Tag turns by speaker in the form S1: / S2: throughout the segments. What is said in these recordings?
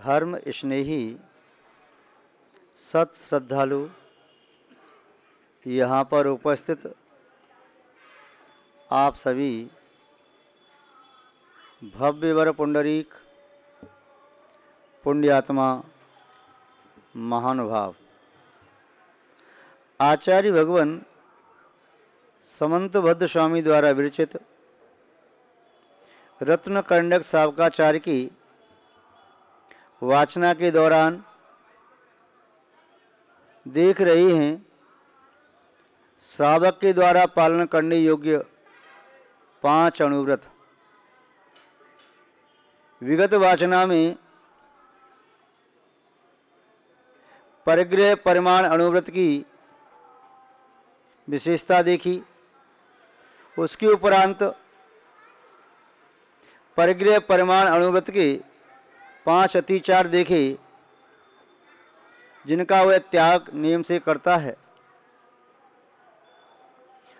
S1: धर्म स्नेही सत श्रद्धालु यहाँ पर उपस्थित आप सभी भव्यवर पुंडरीक पुण्यात्मा महानुभाव आचार्य भगवान समंतभद्र स्वामी द्वारा विरचित रत्न कंडक सावकाचार्य की वाचना के दौरान देख रहे हैं श्रावक के द्वारा पालन करने योग्य 5 अणुव्रत। विगत वाचना में परिग्रह परिमाण अणुव्रत की विशेषता देखी, उसके उपरांत परिग्रह परिमाण अणुव्रत के 5 अतिचार देखे जिनका वह त्याग नियम से करता है।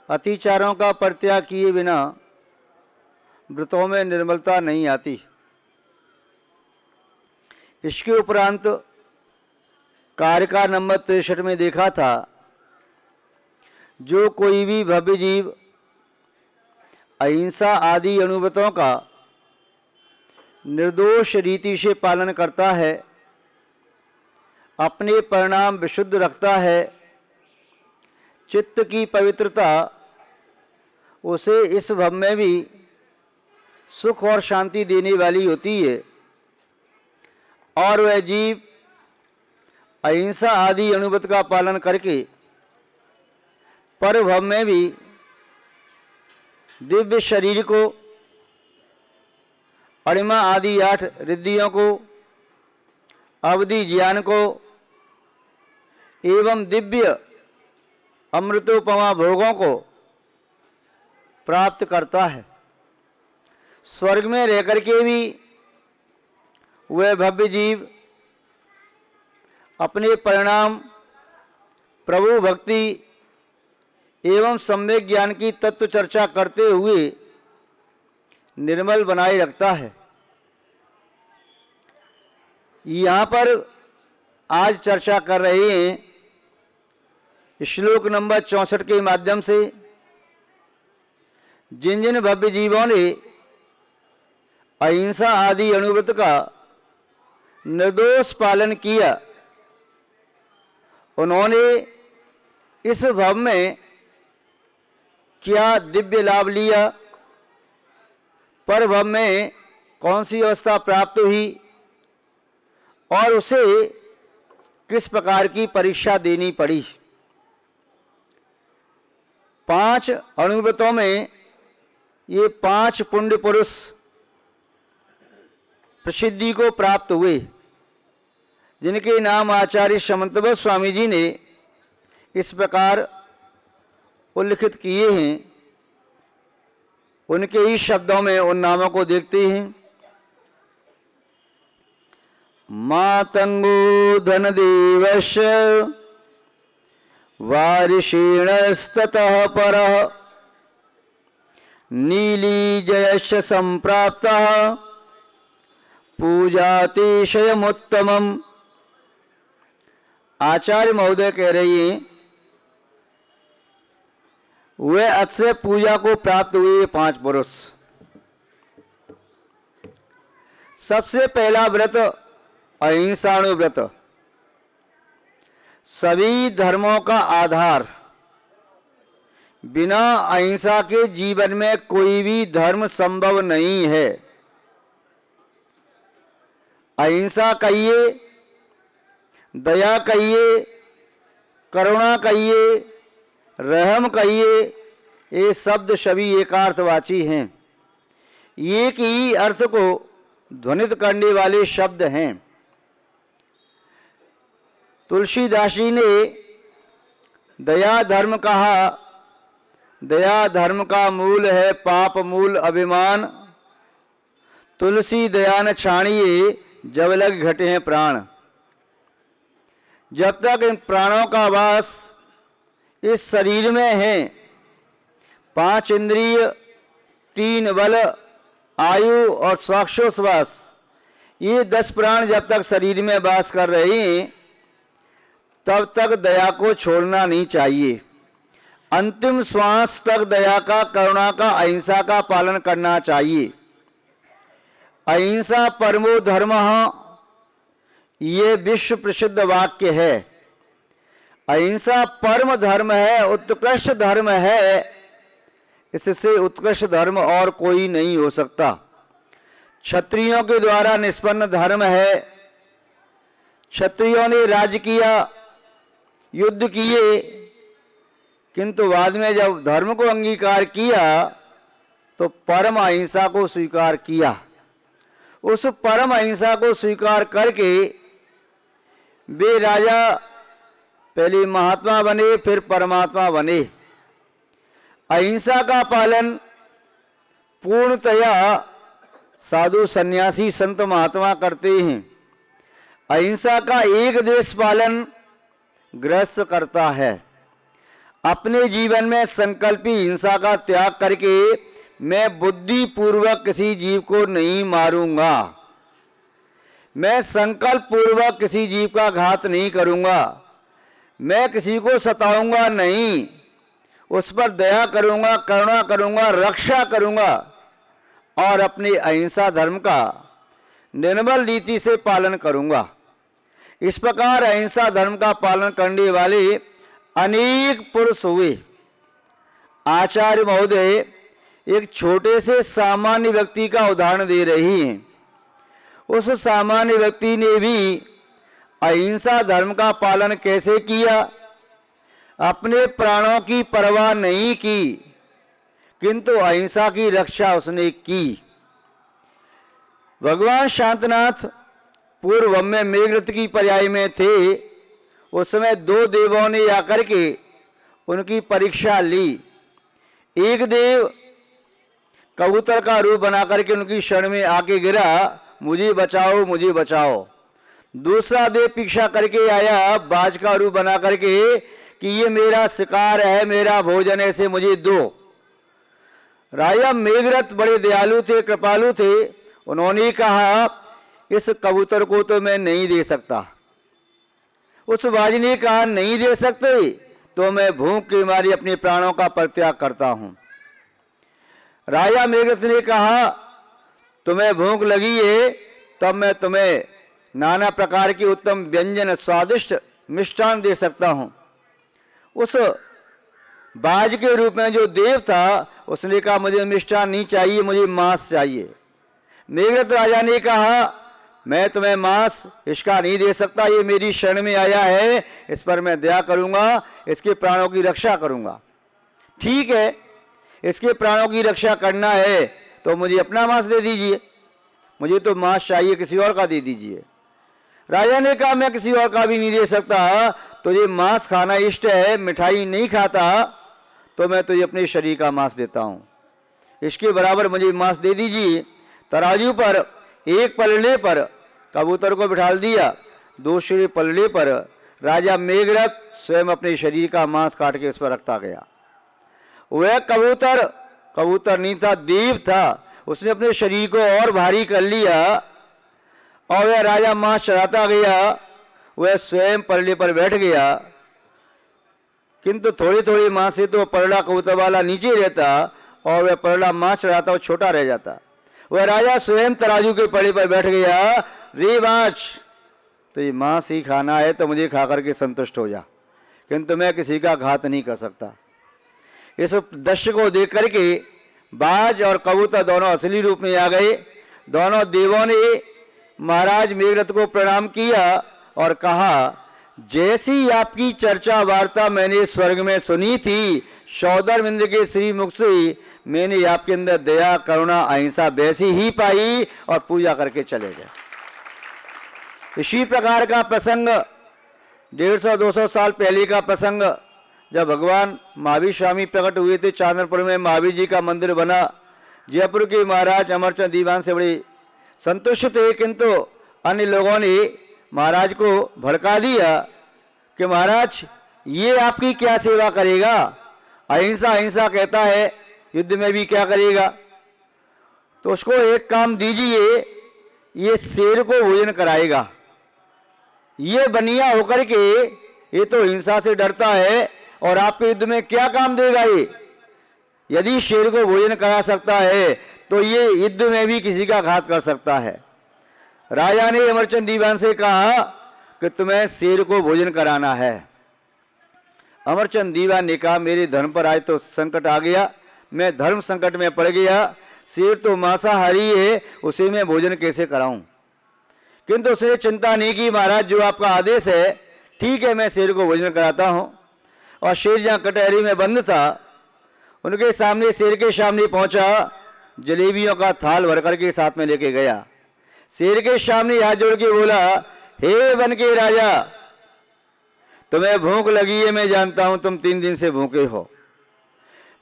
S1: अतिचारों का परित्याग किए बिना व्रतों में निर्मलता नहीं आती। इसके उपरांत कारिका नंबर 63 में देखा था, जो कोई भी भव्य जीव अहिंसा आदि अणुव्रतों का निर्दोष रीति से पालन करता है, अपने परिणाम विशुद्ध रखता है, चित्त की पवित्रता उसे इस भव में भी सुख और शांति देने वाली होती है, और वह जीव अहिंसा आदि अणुव्रत का पालन करके पर भव में भी दिव्य शरीर को, अणिमा आदि 8 रिद्धियों को, अवधि ज्ञान को एवं दिव्य अमृतोपमा भोगों को प्राप्त करता है। स्वर्ग में रहकर के भी वह भव्य जीव अपने परिणाम प्रभु भक्ति एवं सम्यक ज्ञान की तत्व चर्चा करते हुए निर्मल बनाए रखता है। यहाँ पर आज चर्चा कर रहे हैं श्लोक नंबर 64 के माध्यम से, जिन जिन भव्य जीवों ने अहिंसा आदि अणुव्रत का निर्दोष पालन किया, उन्होंने इस भव में क्या दिव्य लाभ लिया, पर भव में कौन सी अवस्था प्राप्त हुई और उसे किस प्रकार की परीक्षा देनी पड़ी। 5 अणुव्रतों में ये 5 पुण्य पुरुष प्रसिद्धि को प्राप्त हुए, जिनके नाम आचार्य समंतभद्र स्वामी जी ने इस प्रकार उल्लिखित किए हैं। उनके ही शब्दों में उन नामों को देखते हैं। मातंगो धनदेवस्य वारिषेणस्ततः परः नीलीजयश्च संप्राप्तः पूजातिशयमुत्तमम्। आचार्य महोदय कह रही हैं, वे अक्षय पूजा को प्राप्त हुए 5 पुरुष। सबसे पहला व्रत अहिंसाणु व्रत, सभी धर्मों का आधार। बिना अहिंसा के जीवन में कोई भी धर्म संभव नहीं है। अहिंसा कहिए, दया कहिए, करुणा कहिए, रहम कहिए, ये शब्द सभी एकार्थवाची हैं। एक ही अर्थ को ध्वनित करने वाले शब्द हैं। तुलसीदास जी ने दया धर्म कहा, दया धर्म का मूल है पाप मूल अभिमान, तुलसी दया न छाणिए जब लग घटे हैं प्राण। जब तक इन प्राणों का वास इस शरीर में है, 5 इंद्रिय, 3 बल, आयु और श्वासोश्वास, ये 10 प्राण जब तक शरीर में वास कर रहे हैं तब तक दया को छोड़ना नहीं चाहिए। अंतिम श्वास तक दया का, करुणा का, अहिंसा का पालन करना चाहिए। अहिंसा परमो धर्मः, ये विश्व प्रसिद्ध वाक्य है। अहिंसा परम धर्म है, उत्कृष्ट धर्म है। इससे उत्कृष्ट धर्म और कोई नहीं हो सकता। क्षत्रियों के द्वारा निष्पन्न धर्म है। क्षत्रियों ने राज्य किया, युद्ध किए, किंतु बाद में जब धर्म को अंगीकार किया तो परम अहिंसा को स्वीकार किया। उस परम अहिंसा को स्वीकार करके वे राजा पहले महात्मा बने, फिर परमात्मा बने। अहिंसा का पालन पूर्णतया साधु सन्यासी संत महात्मा करते हैं। अहिंसा का एक देश पालन गृहस्थ करता है। अपने जीवन में संकल्पी हिंसा का त्याग करके मैं बुद्धि पूर्वक किसी जीव को नहीं मारूंगा, मैं संकल्प पूर्वक किसी जीव का घात नहीं करूंगा, मैं किसी को सताऊंगा नहीं, उस पर दया करूंगा, करुणा करूंगा, रक्षा करूंगा और अपने अहिंसा धर्म का निर्मल रीति से पालन करूंगा। इस प्रकार अहिंसा धर्म का पालन करने वाले अनेक पुरुष हुए। आचार्य महोदय एक छोटे से सामान्य व्यक्ति का उदाहरण दे रही हैं। उस सामान्य व्यक्ति ने भी अहिंसा धर्म का पालन कैसे किया? अपने प्राणों की परवाह नहीं की, किंतु अहिंसा की रक्षा उसने की। भगवान शांतनाथ पूर्व में मेघरथ की पर्याय में थे। उस समय 2 देवों ने आकर के उनकी परीक्षा ली। एक देव कबूतर का रूप बना करके उनकी शरण में आके गिरा, मुझे बचाओ, मुझे बचाओ। दूसरा देव पीछा करके आया बाज का रूप बना करके कि ये मेरा शिकार है, मेरा भोजन है, इसे मुझे दो। राजा मेघरथ बड़े दयालु थे, कृपालु थे। उन्होंने कहा इस कबूतर को तो मैं नहीं दे सकता। उस बाज ने कहा नहीं दे सकते तो मैं भूख के मारे अपने प्राणों का परित्याग करता हूं। राजा मेघरथ ने कहा तुम्हें भूख लगी है तब मैं तुम्हें नाना प्रकार के उत्तम व्यंजन, स्वादिष्ट मिष्टान दे सकता हूं। उस बाज के रूप में जो देव था उसने कहा मुझे मिष्टान नहीं चाहिए, मुझे मांस चाहिए। मेघरथ राजा ने कहा मैं तुम्हें मांस इसका नहीं दे सकता, ये मेरी शरण में आया है, इस पर मैं दया करूंगा, इसके प्राणों की रक्षा करूंगा। ठीक है, इसके प्राणों की रक्षा करना है तो मुझे अपना मांस दे दीजिए, मुझे तो मांस चाहिए, किसी और का दे दीजिए। राजा ने कहा मैं किसी और का भी नहीं दे सकता, तुझे मांस खाना इष्ट है, मिठाई नहीं खाता, तो मैं तुझे अपने शरीर का मांस देता हूं, इसके बराबर मुझे मांस दे दीजिए। तराजू पर एक पलड़े पर कबूतर को बिठा दिया, दूसरे पलड़े पर राजा मेघरथ स्वयं अपने शरीर का मांस काट के उस पर रखता गया। वह कबूतर नहीं था, देव था। उसने अपने शरीर को और भारी कर लिया और वह राजा मांस चढ़ाता गया। वह स्वयं पलड़े पर बैठ गया, किंतु थोड़ी थोड़ी मांस से तो पलड़ा कबूतर वाला नीचे रहता और वह पलड़ा मांस चढ़ाता और छोटा रह जाता। वह राजा स्वयं तराजू के पलड़े पर बैठ गया। रे बाज, तो ये मांस ही खाना है तो मुझे खा करके संतुष्ट हो जा, किंतु मैं किसी का घात नहीं कर सकता। इस दृश्य को देख करके बाज और कबूतर दोनों असली रूप में आ गए। दोनों देवों ने महाराज मेघरथ को प्रणाम किया और कहा जैसी आपकी चर्चा वार्ता मैंने स्वर्ग में सुनी थी, सौदर्मिंद्र के श्री मुख से मैंने आपके अंदर दया, करुणा, अहिंसा वैसी ही पाई और पूजा करके चले गए। इसी प्रकार का प्रसंग 150-200 साल पहले का प्रसंग, जब भगवान महावीर स्वामी प्रकट हुए थे चांदरपुर में, महावीर जी का मंदिर बना। जयपुर के महाराज अमरचंद दीवान से बड़े संतुष्ट थे, किंतु अन्य लोगों ने महाराज को भड़का दिया कि महाराज ये आपकी क्या सेवा करेगा, अहिंसा अहिंसा कहता है, युद्ध में भी क्या करेगा। तो उसको एक काम दीजिए, ये शेर को भोजन कराएगा। ये बनिया होकर के ये तो हिंसा से डरता है और आपके युद्ध में क्या काम देगा ये? यदि शेर को भोजन करा सकता है तो ये युद्ध में भी किसी का घात कर सकता है। राजा ने अमरचंद दीवान से कहा कि तुम्हें शेर को भोजन कराना है। अमरचंद दीवान ने कहा मेरे धर्म पर आज तो संकट आ गया, मैं धर्म संकट में पड़ गया, शेर तो मांसाहारी है, उसे मैं भोजन कैसे कराऊं। किंतु उसने चिंता नहीं की, महाराज जो आपका आदेश है ठीक है, मैं शेर को भोजन कराता हूं। और शेर जहां कटहरी में बंद था उनके सामने, शेर के सामने पहुंचा, जलेबियों का थाल भर करके साथ में लेके गया। शेर के सामने हाथ जोड़ के बोला, हे वन के राजा, तुम्हें भूख लगी है, मैं जानता हूं तुम 3 दिन से भूखे हो।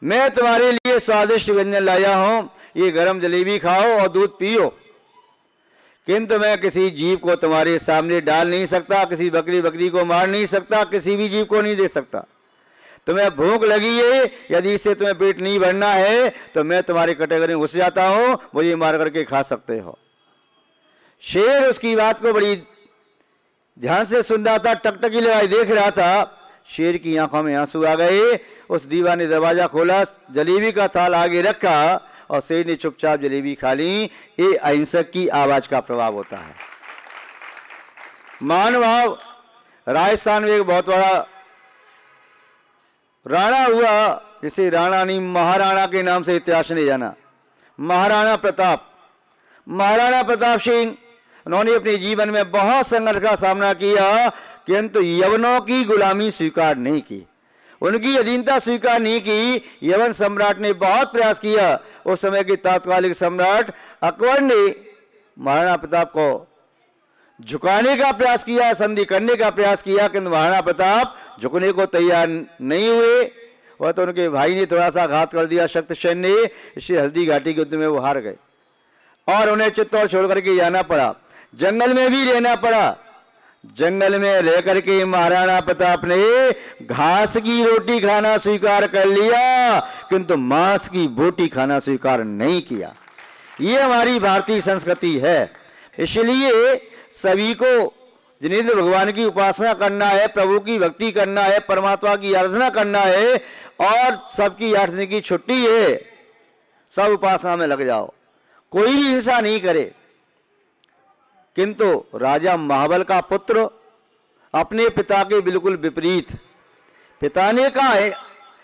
S1: मैं तुम्हारे लिए स्वादिष्ट व्यंजन लाया हूं, ये गरम जलेबी खाओ और दूध पियो। किंतु मैं किसी जीव को तुम्हारे सामने डाल नहीं सकता, किसी बकरी को मार नहीं सकता, किसी भी जीव को नहीं दे सकता। तुम्हें भूख लगी है, यदि इससे तुम्हें पेट नहीं भरना है तो मैं तुम्हारे कटघरे में घुस जाता हूं, मुझे मार करके खा सकते हो। शेर उसकी बात को बड़ी ध्यान से सुन रहा था, टकटकी लगाई देख रहा था। शेर की आंखों में आंसू आ गए। उस दीवान ने दरवाजा खोला, जलेबी का थाल आगे रखा और शेर ने चुपचाप जलेबी खा ली। ये अहिंसक की आवाज का प्रभाव होता है। मानभाव। राजस्थान में एक बहुत बड़ा राणा हुआ, जिसे राणा नहीं महाराणा के नाम से इतिहास ने जाना। महाराणा प्रताप सिंह, उन्होंने अपने जीवन में बहुत संघर्ष का सामना किया, किंतु यवनों की गुलामी स्वीकार नहीं की, उनकी अधीनता स्वीकार नहीं की। यवन सम्राट ने बहुत प्रयास किया। उस समय के तात्कालिक सम्राट अकबर ने महाराणा प्रताप को झुकाने का प्रयास किया, संधि करने का प्रयास किया, किंतु महाराणा प्रताप झुकने को तैयार नहीं हुए। वह तो उनके भाई ने थोड़ा सा घात कर दिया शक्तिसेन ने, इसलिए हल्दी घाटी के युद्ध में वो हार गए और उन्हें चित्तौड़ छोड़ करके जाना पड़ा। जंगल में भी रहना पड़ा। जंगल में रह करके महाराणा प्रताप ने घास की रोटी खाना स्वीकार कर लिया, किंतु मांस की बोटी खाना स्वीकार नहीं किया। ये हमारी भारतीय संस्कृति है। इसलिए सभी को जिनेंद्र भगवान की उपासना करना है, प्रभु की भक्ति करना है, परमात्मा की आराधना करना है और सबकी 8 दिन की छुट्टी है, सब उपासना में लग जाओ, कोई भी हिंसा नहीं करे। किंतु राजा महाबल का पुत्र अपने पिता के बिल्कुल विपरीत, पिता ने कहा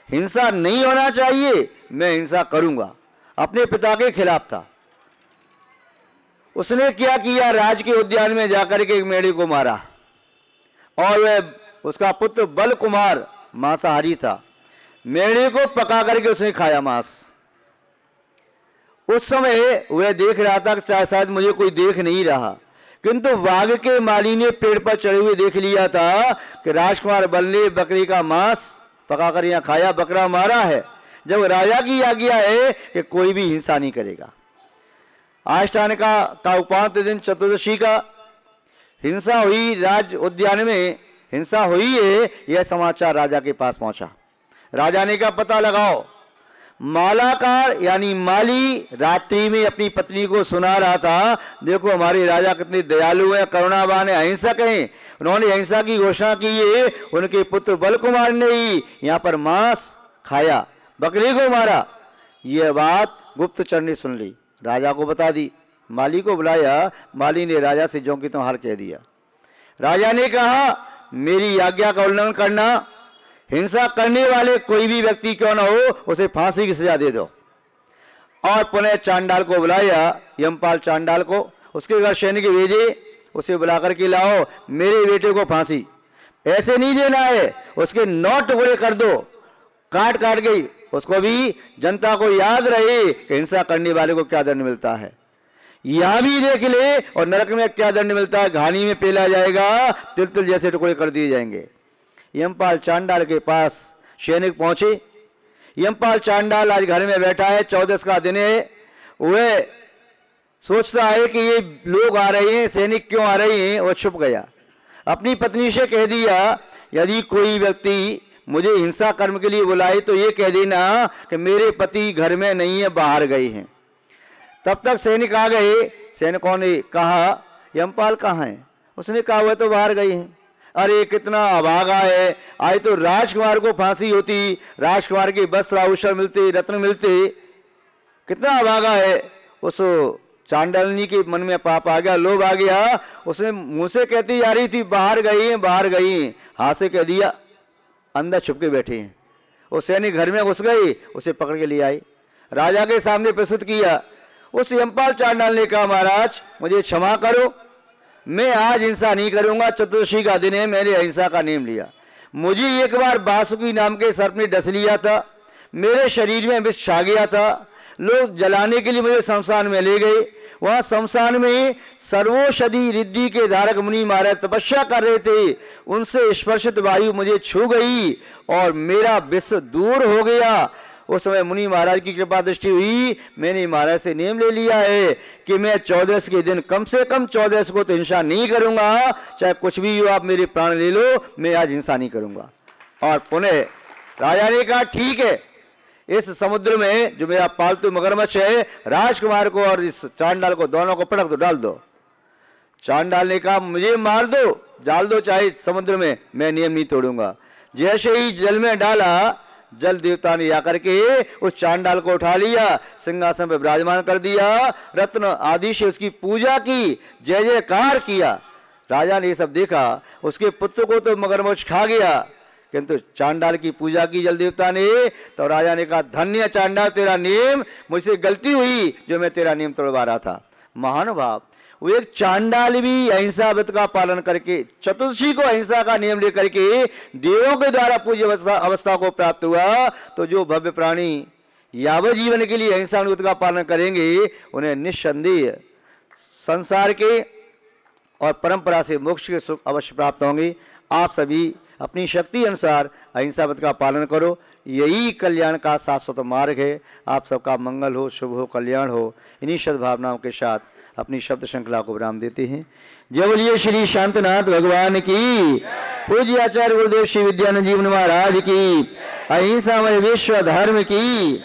S1: हिंसा नहीं होना चाहिए, मैं हिंसा करूंगा, अपने पिता के खिलाफ था। उसने क्या किया, राज के उद्यान में जाकर के एक मेढ़े को मारा और वह उसका पुत्र बल कुमार मांसाहारी था, मेढ़े को पका करके उसने खाया मांस। उस समय वह देख रहा था कि शायद मुझे कोई देख नहीं रहा, किंतु बाघ के माली ने पेड़ पर चढ़े हुए देख लिया था कि राजकुमार बल ने बकरी का मांस पकाकर यहाँ खाया, बकरा मारा है। जब राजा की आज्ञा है कि कोई भी हिंसा नहीं करेगा। आष्टान का उपांत दिन चतुर्दशी का हिंसा हुई, राज उद्यान में हिंसा हुई है, यह समाचार राजा के पास पहुंचा। राजा ने कहा पता लगाओ। मालाकार यानी माली रात्रि में अपनी पत्नी को सुना रहा था, देखो हमारे राजा कितने दयालु हैं, करुणावान है, अहिंसक हैं, उन्होंने अहिंसा की घोषणा की है। उनके पुत्र बल कुमार ने ही यहाँ पर मांस खाया, बकरी को मारा। यह बात गुप्तचर ने सुन ली, राजा को बता दी। माली को बुलाया, माली ने राजा से ज्यों की त्यों हाल कह दिया। राजा ने कहा मेरी आज्ञा का उल्लंघन करना, हिंसा करने वाले कोई भी व्यक्ति क्यों ना हो, उसे फांसी की सजा दे दो। और पुनः चांडाल को बुलाया, यमपाल चांडाल को, उसके घर सैनिक भेजे, उसे बुलाकर के लाओ, मेरे बेटे को फांसी ऐसे नहीं देना है, उसके 9 टुकड़े कर दो, काट काट के, उसको भी जनता को याद रहे कि हिंसा करने वाले को क्या दंड मिलता है। यहां भी देख ले और नरक में क्या दंड मिलता है, घानी में पेला जाएगा, तिल तिल जैसे टुकड़े कर दिए जाएंगे। यमपाल चांडाल के पास सैनिक पहुंचे। यमपाल चांडाल आज घर में बैठा है, 14 का दिन है। वह सोचता है कि ये लोग आ रहे हैं, सैनिक क्यों आ रहे हैं, वो छुप गया। अपनी पत्नी से कह दिया यदि कोई व्यक्ति मुझे हिंसा कर्म के लिए बुलाए तो ये कह देना कि मेरे पति घर में नहीं है, बाहर गए हैं। तब तक सैनिक आ गए। सैनिकों ने कहा यमपाल कहाँ है? उसने कहा वह तो बाहर गई हैं। अरे कितना अभागा है, आज तो राजकुमार को फांसी होती, राजकुमार के वस्त्र आभूषण मिलते, रत्न मिलते, कितना अभागा है। उस चांडालिनी के मन में पाप आ गया, लोभ आ गया। उसने मुंह से कहती जा रही थी बाहर गई हैं, बाहर गई हैं, हाथ से कह दिया अंदर छुप के बैठे हैं। वो सैनिक घर में घुस गई, उसे पकड़ के ले आई, राजा के सामने प्रस्तुत किया। उस यमपाल चांडाल ने कहा महाराज मुझे क्षमा करो, मैं आज हिंसा नहीं करूंगा, चतुर्दशी का दिन है, मैंने अहिंसा का नियम लिया। मुझे एक बार बासुकी नाम के सर्प ने डस लिया था, मेरे शरीर में विष छा गया था, लोग जलाने के लिए मुझे शमशान में ले गए। वहां शमशान में सर्वौषधि रिद्धि के धारक मुनि महाराज तपस्या कर रहे थे, उनसे स्पर्शित वायु मुझे छू गई और मेरा विष दूर हो गया। उस समय मुनि महाराज की कृपा दृष्टि हुई, मैंने महाराज से नियम ले लिया है कि मैं 14 के दिन कम से कम 14 को तो हिंसा नहीं करूंगा, चाहे कुछ भी हो आप मेरे प्राण ले लो, मैं आज हिंसा नहीं करूंगा। और पुनः राजा ने कहा ठीक है, इस समुद्र में जो मेरा पालतू मगरमच्छ है, राजकुमार को और इस चांडाल को दोनों को पटक दो, डाल दो। चांडाल ने कहा मुझे मार दो, डाल दो चाहे समुद्र में, मैं नियम नहीं तोड़ूंगा। जैसे ही जल में डाला, जल देवता ने आकर के उस चांडाल को उठा लिया, सिंहासन पर विराजमान कर दिया, रत्न आदि से उसकी पूजा की, जय जयकार किया। राजा ने ये सब देखा, उसके पुत्र को तो मगरमच्छ खा गया, किंतु चांडाल की पूजा की जल देवता ने। तो राजा ने कहा धन्य चांडाल, तेरा नियम, मुझसे गलती हुई जो मैं तेरा नियम तोड़वा रहा था। महानुभाव, वो एक चांडाल भी अहिंसा व्रत का पालन करके, चतुर्दशी को अहिंसा का नियम लेकर के देवों के द्वारा पूज्य अवस्था को प्राप्त हुआ। तो जो भव्य प्राणी यावत जीवन के लिए अहिंसा व्रत का पालन करेंगे, उन्हें निस्संदेह संसार के और परंपरा से मोक्ष के सुख अवश्य प्राप्त होंगे। आप सभी अपनी शक्ति अनुसार अहिंसा व्रत का पालन करो, यही कल्याण का शाश्वत मार्ग है। आप सबका मंगल हो, शुभ हो, कल्याण हो। इन्हीं सद्भावनाओं के साथ अपनी शब्द श्रृंखला को विराम देते हैं। जय बोलिए श्री शांतनाथ भगवान की, पूज्य आचार्य गुरुदेव श्री विद्यानंद जीवन महाराज की, अहिंसा में विश्व धर्म की।